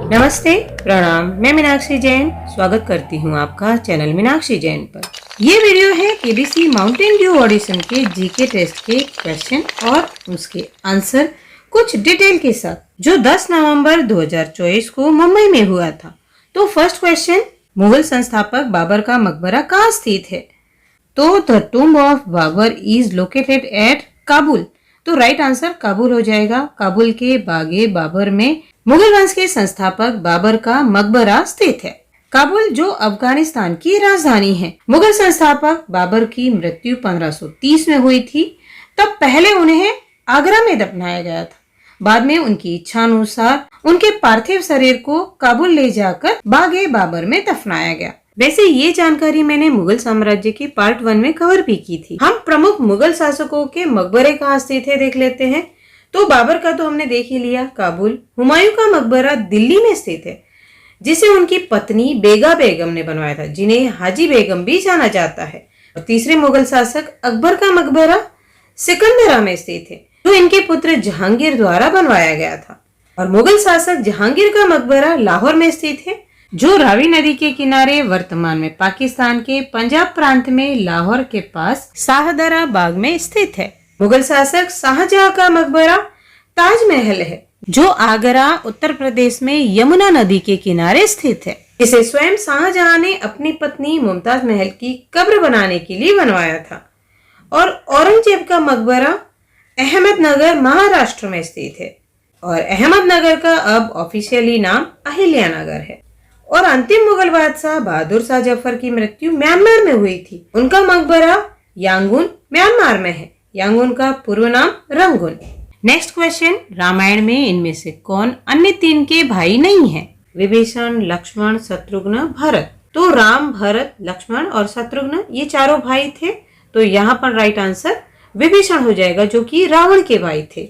नमस्ते, प्रणाम। मैं मीनाक्षी जैन स्वागत करती हूँ आपका चैनल मीनाक्षी जैन पर। ये वीडियो है केबीसी माउंटेन ड्यू ऑडिशन के जीके टेस्ट के क्वेश्चन और उसके आंसर कुछ डिटेल के साथ, जो 10 नवंबर 2024 को मुंबई में हुआ था। तो फर्स्ट क्वेश्चन, मुगल संस्थापक बाबर का मकबरा कहाँ स्थित है? तो the tomb of Babur is located at Kabul. तो राइट आंसर काबुल हो जाएगा। काबुल के बागे बाबर में मुगल वंश के संस्थापक बाबर का मकबरा स्थित है। काबुल जो अफगानिस्तान की राजधानी है। मुगल संस्थापक बाबर की मृत्यु 1530 में हुई थी। तब पहले उन्हें आगरा में दफनाया गया था। बाद में उनकी इच्छा अनुसार उनके पार्थिव शरीर को काबुल ले जाकर बागे बाबर में दफनाया गया। वैसे ये जानकारी मैंने मुगल साम्राज्य की पार्ट 1 में कवर भी की थी। हम प्रमुख मुगल शासकों के मकबरे कहाँ स्थित है देख लेते हैं। तो बाबर का तो हमने देख ही लिया, काबुल। हुमायूं का मकबरा दिल्ली में स्थित है, जिसे उनकी पत्नी बेगा बेगम ने बनवाया था, जिन्हें हाजी बेगम भी जाना जाता है। और तीसरे मुगल शासक अकबर का मकबरा सिकंदरा में स्थित है, जो इनके पुत्र जहांगीर द्वारा बनवाया गया था। और मुगल शासक जहांगीर का मकबरा लाहौर में स्थित है, जो रावी नदी के किनारे वर्तमान में पाकिस्तान के पंजाब प्रांत में लाहौर के पास शाहदरा बाग में स्थित है। मुगल शासक शाहजहां का मकबरा ताजमहल है, जो आगरा उत्तर प्रदेश में यमुना नदी के किनारे स्थित है। इसे स्वयं शाहजहां ने अपनी पत्नी मुमताज महल की कब्र बनाने के लिए बनवाया था। और औरंगजेब का मकबरा अहमदनगर महाराष्ट्र में स्थित है, और अहमदनगर का अब ऑफिशियली नाम अहिल्यानगर है। और अंतिम मुगल बादशाह बहादुर शाह जफर की मृत्यु म्यांमार में हुई थी। उनका मकबरा यांगून म्यांमार में है। यांगून का पूर्व नाम रंगून। नेक्स्ट क्वेश्चन, रामायण में इनमें से कौन अन्य 3 के भाई नहीं है? विभीषण, लक्ष्मण, शत्रुघ्न, भरत। तो राम, भरत, लक्ष्मण और शत्रुघ्न ये चारों भाई थे। तो यहाँ पर राइट आंसर विभीषण हो जाएगा, जो कि रावण के भाई थे।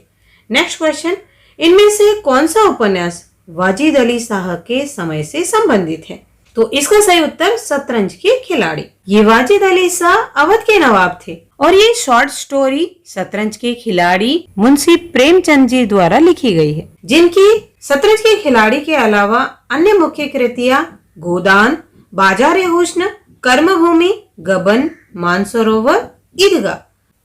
नेक्स्ट क्वेश्चन, इनमें से कौन सा उपन्यास वाजिद अली शाह के समय से संबंधित है? तो इसका सही उत्तर शतरंज के खिलाड़ी। ये वाजिद अली शाह अवध के नवाब थे, और ये शॉर्ट स्टोरी शतरंज के खिलाड़ी मुंशी प्रेमचंद जी द्वारा लिखी गई है, जिनकी शतरंज के खिलाड़ी के अलावा अन्य मुख्य कृतियां गोदान, बाजार-ए-हुस्न, कर्मभूमि, गबन, मानसरोवर, ईदगाह।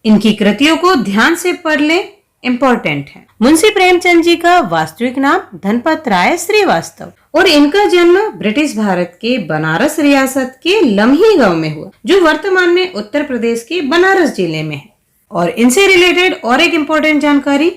इनकी कृतियों को ध्यान से पढ़ ले, इम्पोर्टेंट है। मुंशी प्रेमचंद जी का वास्तविक नाम धनपत राय श्रीवास्तव, और इनका जन्म ब्रिटिश भारत के बनारस रियासत के लम्ही गांव में हुआ, जो वर्तमान में उत्तर प्रदेश के बनारस जिले में है। और इनसे रिलेटेड और एक इम्पोर्टेंट जानकारी,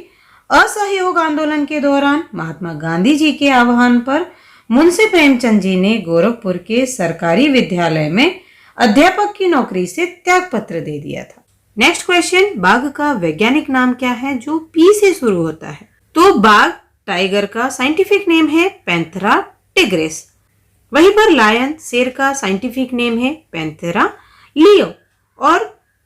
असहयोग आंदोलन के दौरान महात्मा गांधी जी के आह्वान पर मुंशी प्रेमचंद जी ने गोरखपुर के सरकारी विद्यालय में अध्यापक की नौकरी से त्याग पत्र दे दिया था। नेक्स्ट क्वेश्चन, बाघ का वैज्ञानिक नाम क्या है जो पी से शुरू होता है? तो बाघ टाइगर का साइंटिफिक नेम है पैंथेरा टिग्रिस। वहीं पर लायन शेर का साइंटिफिक नेम है पैंथेरा लियो, और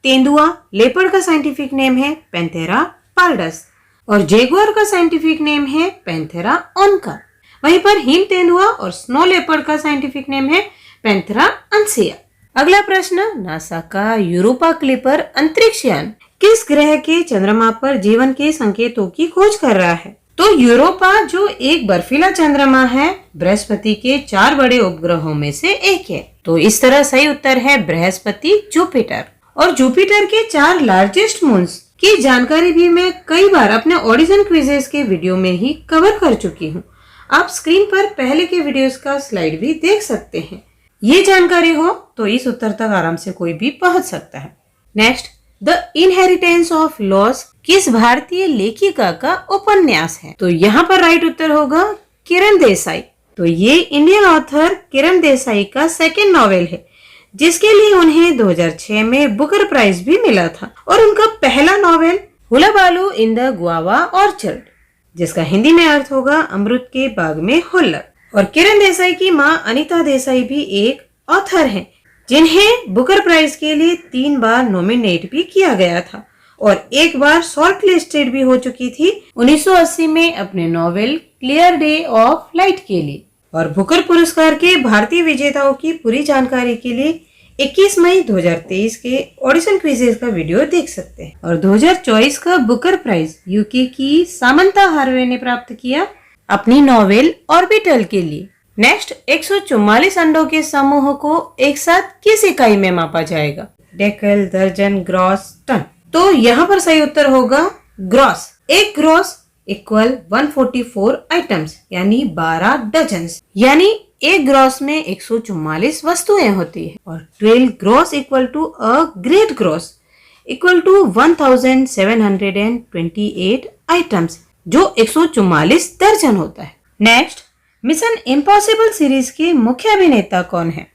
तेंदुआ लेपर्ड का साइंटिफिक नेम है पैंथेरा पार्डस, और जेगुआर का साइंटिफिक नेम है पैंथेरा ओनका। वहीं पर हिम तेंदुआ और स्नो लेपर्ड का साइंटिफिक नेम है पैंथेरा अंसिया। अगला प्रश्न, नासा का यूरोपा क्लिपर अंतरिक्ष यान किस ग्रह के चंद्रमा पर जीवन के संकेतों की खोज कर रहा है? तो यूरोपा जो एक बर्फीला चंद्रमा है, बृहस्पति के 4 बड़े उपग्रहों में से एक है। तो इस तरह सही उत्तर है बृहस्पति, जुपिटर। और जुपिटर के 4 लार्जेस्ट मून्स की जानकारी भी मैं कई बार अपने ऑडिशन क्विजेस के वीडियो में ही कवर कर चुकी हूँ। आप स्क्रीन पर पहले के वीडियोस का स्लाइड भी देख सकते हैं। ये जानकारी हो तो इस उत्तर तक आराम से कोई भी पहुंच सकता है। Next, the inheritance of loss किस भारतीय लेखिका का उपन्यास है? तो यहाँ पर राइट उत्तर होगा किरण देसाई। तो ये इंडियन ऑथर किरण देसाई का सेकंड नॉवेल है, जिसके लिए उन्हें 2006 में बुकर प्राइज भी मिला था। और उनका पहला novel hullabaloo in the guava orchard, जिसका हिंदी में अर्थ होगा अमृत के बाग में हुल्लड़। और किरण देसाई की मां अनीता देसाई भी एक ऑथर हैं, जिन्हें बुकर प्राइज के लिए 3 बार नॉमिनेट भी किया गया था, और एक बार शॉर्ट लिस्टेड भी हो चुकी थी 1980 में अपने novel clear day of light के लिए। और बुकर पुरस्कार के भारतीय विजेताओं की पूरी जानकारी के लिए 21 मई 2023 के ऑडिशन क्विजेस का वीडियो देख सकते हैं। और 2024 का बुकर प्राइज यूके की सामंता हार्वे ने प्राप्त किया, अपनी नॉवेल ऑर्बिटल के लिए। नेक्स्ट, 144 अंडों के समूह को एक साथ किस इकाई में मापा जाएगा? डेकल, दर्जन, ग्रॉस, टन। तो यहाँ पर सही उत्तर होगा ग्रॉस। एक ग्रॉस इक्वल 144 आइटम्स यानी 12 डजन। यानी एक ग्रॉस में 144 वस्तुएं होती है और 12 gross equal to a great gross equal to 1728 items, जो 144 दर्जन होता है। नेक्स्ट, मिशन इम्पॉसिबल सीरीज के मुख्य अभिनेता कौन है?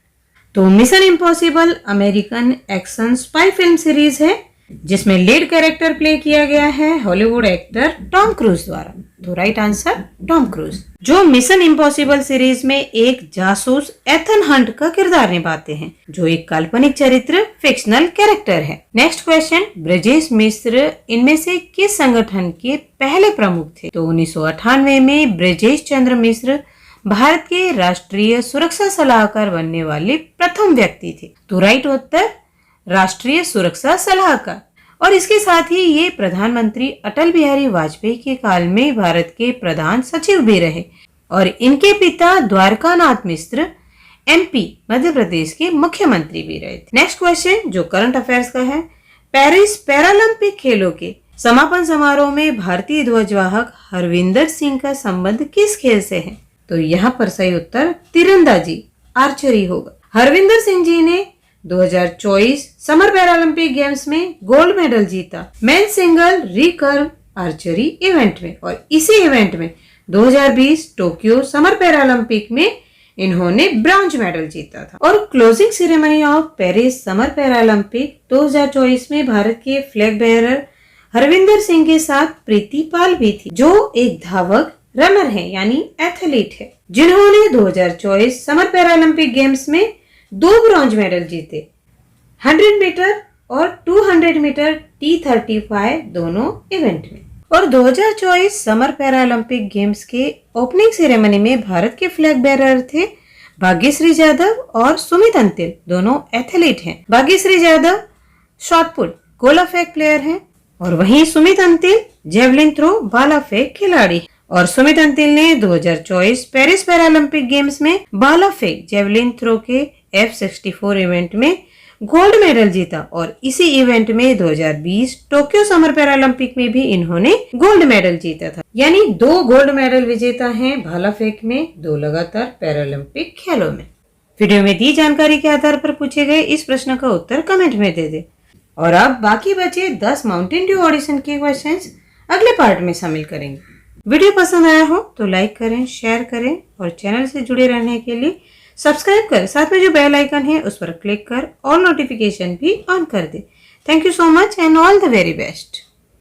तो mission impossible American action spy film series है जिसमें लीड कैरेक्टर प्ले किया गया है हॉलीवुड एक्टर टॉम क्रूज द्वारा। तो राइट आंसर टॉम क्रूज, जो मिशन इम्पॉसिबल सीरीज में एक जासूस एथन हंट का किरदार निभाते हैं, जो एक काल्पनिक चरित्र फिक्शनल कैरेक्टर है। नेक्स्ट क्वेश्चन, ब्रजेश मिश्र इनमें से किस संगठन के पहले प्रमुख थे? तो 1998 में ब्रजेश चंद्र मिश्र भारत के राष्ट्रीय सुरक्षा सलाहकार बनने वाले प्रथम व्यक्ति थे। तो राइट उत्तर राष्ट्रीय सुरक्षा सलाहकार। और इसके साथ ही ये प्रधानमंत्री अटल बिहारी वाजपेयी के काल में भारत के प्रधान सचिव भी रहे और इनके पिता द्वारकानाथ मिश्र एमपी मध्य प्रदेश के मुख्यमंत्री भी रहे थे। नेक्स्ट क्वेश्चन जो करंट अफेयर्स का है, पेरिस पैरालंपिक खेलों के समापन समारोह में भारतीय ध्वजवाहक हरविंदर सिंह का संबंध किस खेल से है? तो यहाँ पर सही उत्तर तीरंदाजी आर्चरी होगा। हरविंदर सिंह जी ने 2024 समर पैरालंपिक गेम्स में गोल्ड मेडल जीता men single recurve archery event में, और इसी इवेंट में 2020 टोक्यो समर पैरालंपिक में इन्होंने ब्रॉन्ज मेडल जीता था। और closing ceremony of Paris summer Paralympic 2024 में भारत के फ्लैग बेयरर हरविंदर सिंह के साथ प्रीति पाल भी थी, जो एक धावक रनर है यानी एथलीट है, जिन्होंने 2024 समर पैरालंपिक गेम्स में 2 ब्रॉन्ज मेडल जीते, 100 मीटर और 200 मीटर T35 दोनों इवेंट में। और 2024 समर पैरालंपिक गेम्स के ओपनिंग सेरेमनी में भारत के फ्लैग बेयरर थे भाग्यश्री यादव और सुमित अंतिल, दोनों एथलीट हैं। भाग्यश्री यादव शॉटपुट गोला फेंक प्लेयर हैं और वहीं सुमित अंतिल जेवलिन थ्रो भाला फेंक खिलाड़ी। और सुमित अंतिल ने 2024 पेरिस पैरालंपिक गेम्स में भाला फेंक जेवलिन थ्रो के F64 इवेंट में गोल्ड मेडल जीता और इसी इवेंट में 2020 टोक्यो समर पैरालंपिक में भी इन्होंने गोल्ड मेडल जीता था। यानी 2 गोल्ड मेडल विजेता हैं भाला फेंक में 2 लगातार पैरालंपिक खेलों में। वीडियो में दी जानकारी के आधार पर पूछे गए इस प्रश्न का उत्तर कमेंट में दे दे। और अब बाकी बचे 10 माउंटेन ड्यू ऑडिशन के क्वेश्चंस अगले पार्ट में शामिल करेंगे। वीडियो पसंद आया हो तो लाइक करें, शेयर करें और चैनल से जुड़े रहने के लिए सब्सक्राइब कर साथ में जो बेल आइकन है उस पर क्लिक कर ऑल नोटिफिकेशन भी ऑन कर दे। Thank you so much and all the very best.